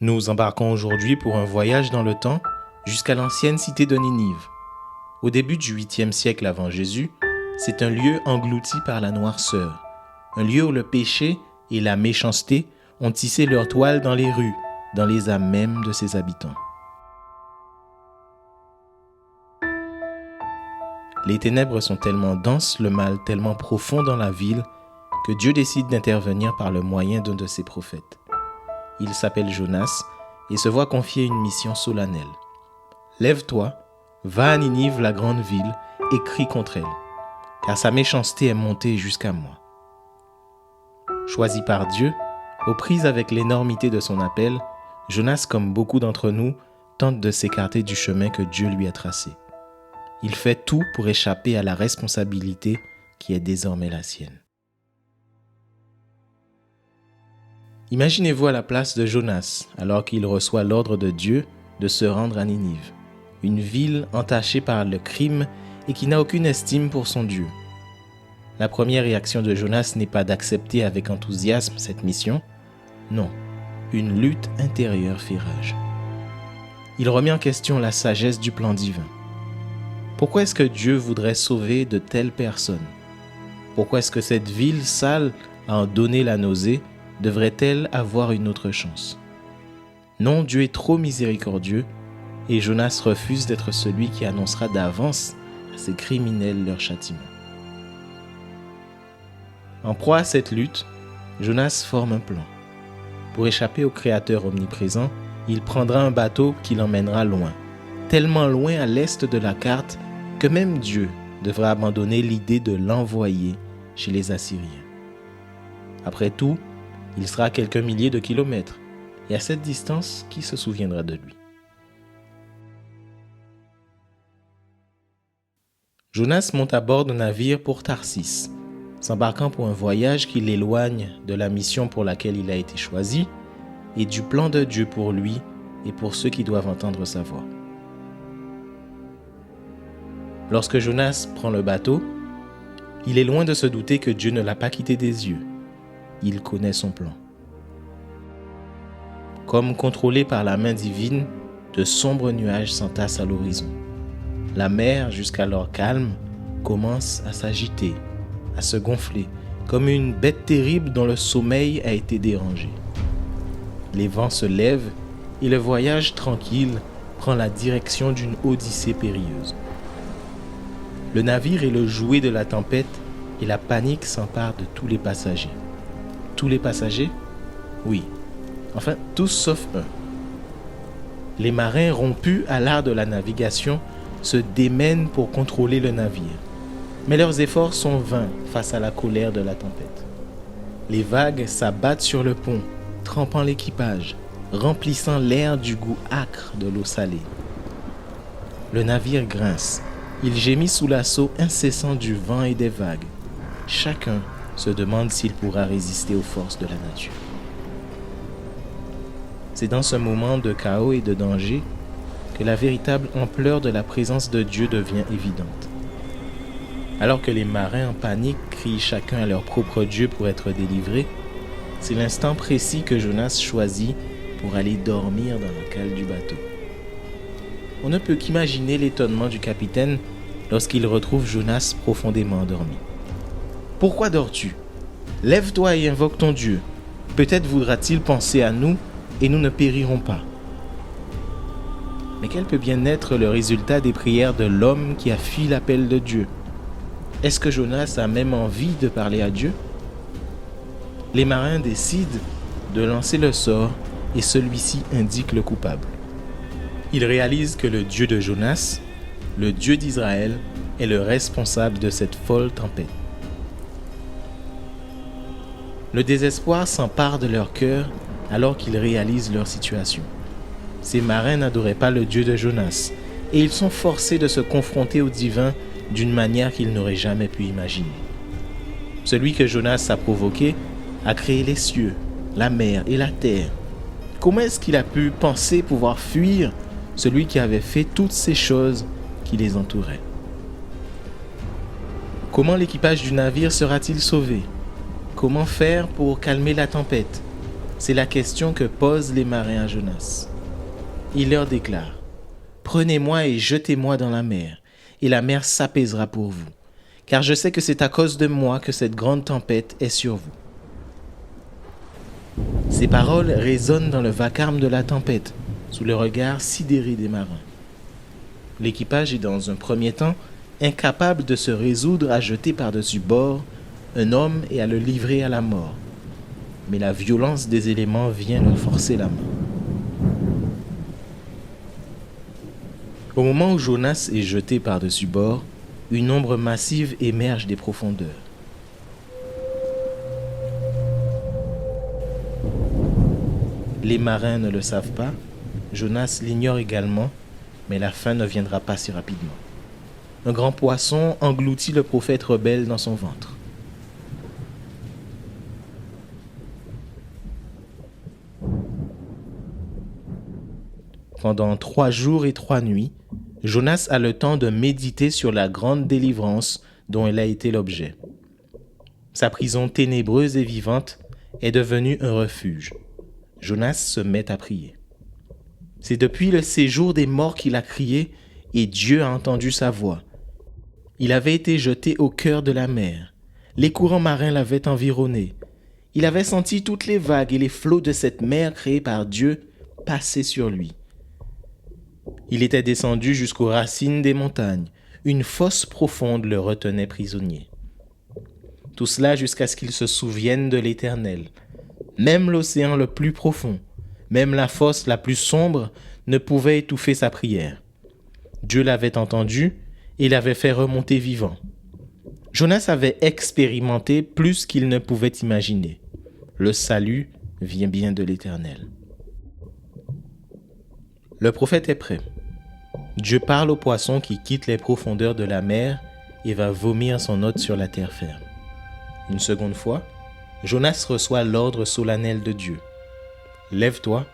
Nous embarquons aujourd'hui pour un voyage dans le temps jusqu'à l'ancienne cité de Ninive. Au début du 8e siècle avant Jésus, c'est un lieu englouti par la noirceur, un lieu où le péché et la méchanceté ont tissé leur toile dans les rues, dans les âmes mêmes de ses habitants. Les ténèbres sont tellement denses, le mal tellement profond dans la ville, que Dieu décide d'intervenir par le moyen d'un de ses prophètes. Il s'appelle Jonas et se voit confier une mission solennelle. « Lève-toi, va à Ninive, la grande ville, et crie contre elle, car sa méchanceté est montée jusqu'à moi. » Choisi par Dieu, aux prises avec l'énormité de son appel, Jonas, comme beaucoup d'entre nous, tente de s'écarter du chemin que Dieu lui a tracé. Il fait tout pour échapper à la responsabilité qui est désormais la sienne. Imaginez-vous à la place de Jonas, alors qu'il reçoit l'ordre de Dieu de se rendre à Ninive, une ville entachée par le crime et qui n'a aucune estime pour son Dieu. La première réaction de Jonas n'est pas d'accepter avec enthousiasme cette mission, non, une lutte intérieure fait rage. Il remet en question la sagesse du plan divin. Pourquoi est-ce que Dieu voudrait sauver de telles personnes? Pourquoi est-ce que cette ville sale à en donner la nausée devrait-elle avoir une autre chance? Non, Dieu est trop miséricordieux et Jonas refuse d'être celui qui annoncera d'avance à ces criminels leur châtiment. En proie à cette lutte, Jonas forme un plan. Pour échapper au Créateur omniprésent, il prendra un bateau qui l'emmènera loin, tellement loin à l'est de la carte que même Dieu devra abandonner l'idée de l'envoyer chez les Assyriens. Après tout, il sera à quelques milliers de kilomètres, et à cette distance, qui se souviendra de lui? Jonas monte à bord d'un navire pour Tarsis, s'embarquant pour un voyage qui l'éloigne de la mission pour laquelle il a été choisi et du plan de Dieu pour lui et pour ceux qui doivent entendre sa voix. Lorsque Jonas prend le bateau, il est loin de se douter que Dieu ne l'a pas quitté des yeux. Il connaît son plan. Comme contrôlé par la main divine, de sombres nuages s'entassent à l'horizon. La mer, jusqu'alors calme, commence à s'agiter, à se gonfler, comme une bête terrible dont le sommeil a été dérangé. Les vents se lèvent et le voyage tranquille prend la direction d'une odyssée périlleuse. Le navire est le jouet de la tempête et la panique s'empare de tous les passagers. Tous les passagers? Oui. Enfin, tous sauf un. Les marins rompus à l'art de la navigation se démènent pour contrôler le navire. Mais leurs efforts sont vains face à la colère de la tempête. Les vagues s'abattent sur le pont, trempant l'équipage, remplissant l'air du goût âcre de l'eau salée. Le navire grince. Il gémit sous l'assaut incessant du vent et des vagues. Chacun se demande s'il pourra résister aux forces de la nature. C'est dans ce moment de chaos et de danger que la véritable ampleur de la présence de Dieu devient évidente. Alors que les marins en panique crient chacun à leur propre Dieu pour être délivrés, c'est l'instant précis que Jonas choisit pour aller dormir dans la cale du bateau. On ne peut qu'imaginer l'étonnement du capitaine lorsqu'il retrouve Jonas profondément endormi. « Pourquoi dors-tu? Lève-toi et invoque ton Dieu. Peut-être voudra-t-il penser à nous et nous ne périrons pas. » Mais quel peut bien être le résultat des prières de l'homme qui a fui l'appel de Dieu? Est-ce que Jonas a même envie de parler à Dieu? Les marins décident de lancer le sort et celui-ci indique le coupable. Ils réalisent que le Dieu de Jonas, le Dieu d'Israël, est le responsable de cette folle tempête. Le désespoir s'empare de leur cœur alors qu'ils réalisent leur situation. Ces marins n'adoraient pas le Dieu de Jonas et ils sont forcés de se confronter au divin d'une manière qu'ils n'auraient jamais pu imaginer. Celui que Jonas a provoqué a créé les cieux, la mer et la terre. Comment est-ce qu'il a pu penser pouvoir fuir celui qui avait fait toutes ces choses qui les entouraient? Comment l'équipage du navire sera-t-il sauvé? Comment faire pour calmer la tempête? C'est la question que posent les marins à Jonas. Il leur déclare: Prenez-moi et jetez-moi dans la mer, et la mer s'apaisera pour vous, car je sais que c'est à cause de moi que cette grande tempête est sur vous. Ces paroles résonnent dans le vacarme de la tempête, sous le regard sidéré des marins. L'équipage est dans un premier temps incapable de se résoudre à jeter par-dessus bord un homme et à le livrer à la mort. Mais la violence des éléments vient leur forcer la main. Au moment où Jonas est jeté par-dessus bord, une ombre massive émerge des profondeurs. Les marins ne le savent pas, Jonas l'ignore également, mais la fin ne viendra pas si rapidement. Un grand poisson engloutit le prophète rebelle dans son ventre. Pendant 3 jours et 3 nuits, Jonas a le temps de méditer sur la grande délivrance dont il a été l'objet. Sa prison ténébreuse et vivante est devenue un refuge. Jonas se met à prier. C'est depuis le séjour des morts qu'il a crié et Dieu a entendu sa voix. Il avait été jeté au cœur de la mer. Les courants marins l'avaient environné. Il avait senti toutes les vagues et les flots de cette mer créée par Dieu passer sur lui. Il était descendu jusqu'aux racines des montagnes. Une fosse profonde le retenait prisonnier. Tout cela jusqu'à ce qu'il se souvienne de l'Éternel. Même l'océan le plus profond, même la fosse la plus sombre ne pouvait étouffer sa prière. Dieu l'avait entendu et l'avait fait remonter vivant. Jonas avait expérimenté plus qu'il ne pouvait imaginer. Le salut vient bien de l'Éternel. Le prophète est prêt. Dieu parle au poisson qui quitte les profondeurs de la mer et va vomir son hôte sur la terre ferme. Une seconde fois, Jonas reçoit l'ordre solennel de Dieu. Lève-toi,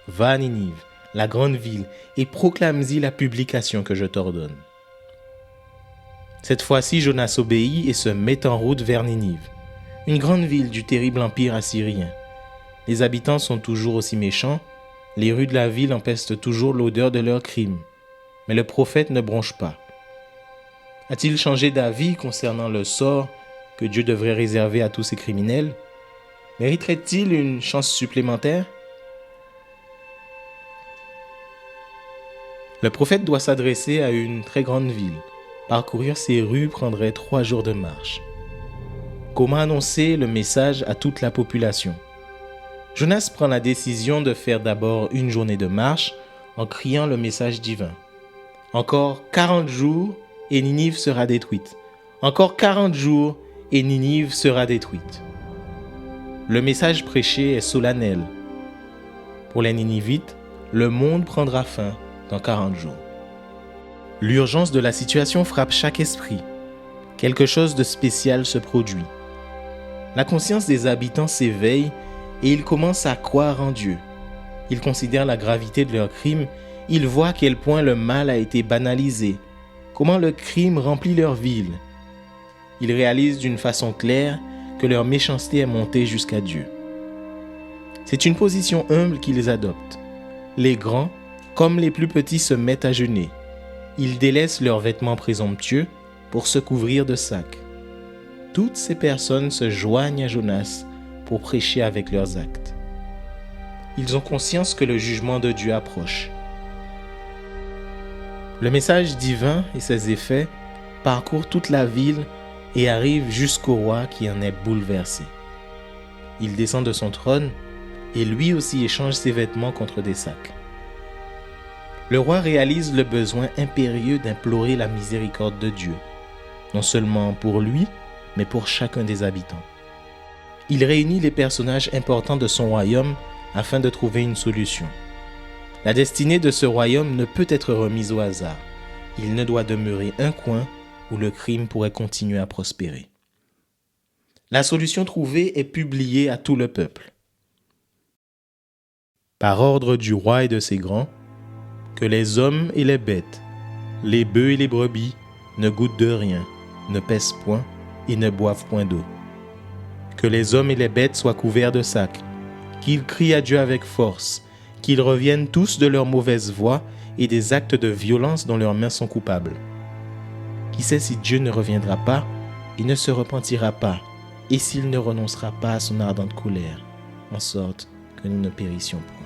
va à Ninive, la grande ville, et proclame-y la publication que je t'ordonne. Cette fois-ci, Jonas obéit et se met en route vers Ninive, une grande ville du terrible empire assyrien. Les habitants sont toujours aussi méchants, les rues de la ville empestent toujours l'odeur de leurs crimes. Mais le prophète ne bronche pas. A-t-il changé d'avis concernant le sort que Dieu devrait réserver à tous ces criminels? Mériterait-il une chance supplémentaire? Le prophète doit s'adresser à une très grande ville. Parcourir ses rues prendrait 3 jours de marche. Comment annoncer le message à toute la population? Jonas prend la décision de faire d'abord une journée de marche en criant le message divin. Encore 40 jours et Ninive sera détruite. Encore 40 jours et Ninive sera détruite. Le message prêché est solennel. Pour les Ninivites, le monde prendra fin dans 40 jours. L'urgence de la situation frappe chaque esprit. Quelque chose de spécial se produit. La conscience des habitants s'éveille et ils commencent à croire en Dieu. Ils considèrent la gravité de leurs crimes, ils voient à quel point le mal a été banalisé, comment le crime remplit leur ville. Ils réalisent d'une façon claire que leur méchanceté est montée jusqu'à Dieu. C'est une position humble qu'ils adoptent. Les grands, comme les plus petits, se mettent à jeûner. Ils délaissent leurs vêtements présomptueux pour se couvrir de sacs. Toutes ces personnes se joignent à Jonas pour prêcher avec leurs actes. Ils ont conscience que le jugement de Dieu approche. Le message divin et ses effets parcourent toute la ville et arrivent jusqu'au roi qui en est bouleversé. Il descend de son trône et lui aussi échange ses vêtements contre des sacs. Le roi réalise le besoin impérieux d'implorer la miséricorde de Dieu, non seulement pour lui, mais pour chacun des habitants. Il réunit les personnages importants de son royaume afin de trouver une solution. La destinée de ce royaume ne peut être remise au hasard. Il ne doit demeurer un coin où le crime pourrait continuer à prospérer. La solution trouvée est publiée à tout le peuple. Par ordre du roi et de ses grands, que les hommes et les bêtes, les bœufs et les brebis ne goûtent de rien, ne pèsent point et ne boivent point d'eau. Que les hommes et les bêtes soient couverts de sacs, qu'ils crient à Dieu avec force, qu'ils reviennent tous de leurs mauvaises voies et des actes de violence dont leurs mains sont coupables. Qui sait si Dieu ne reviendra pas et ne se repentira pas, et s'il ne renoncera pas à son ardente colère, en sorte que nous ne périssions point.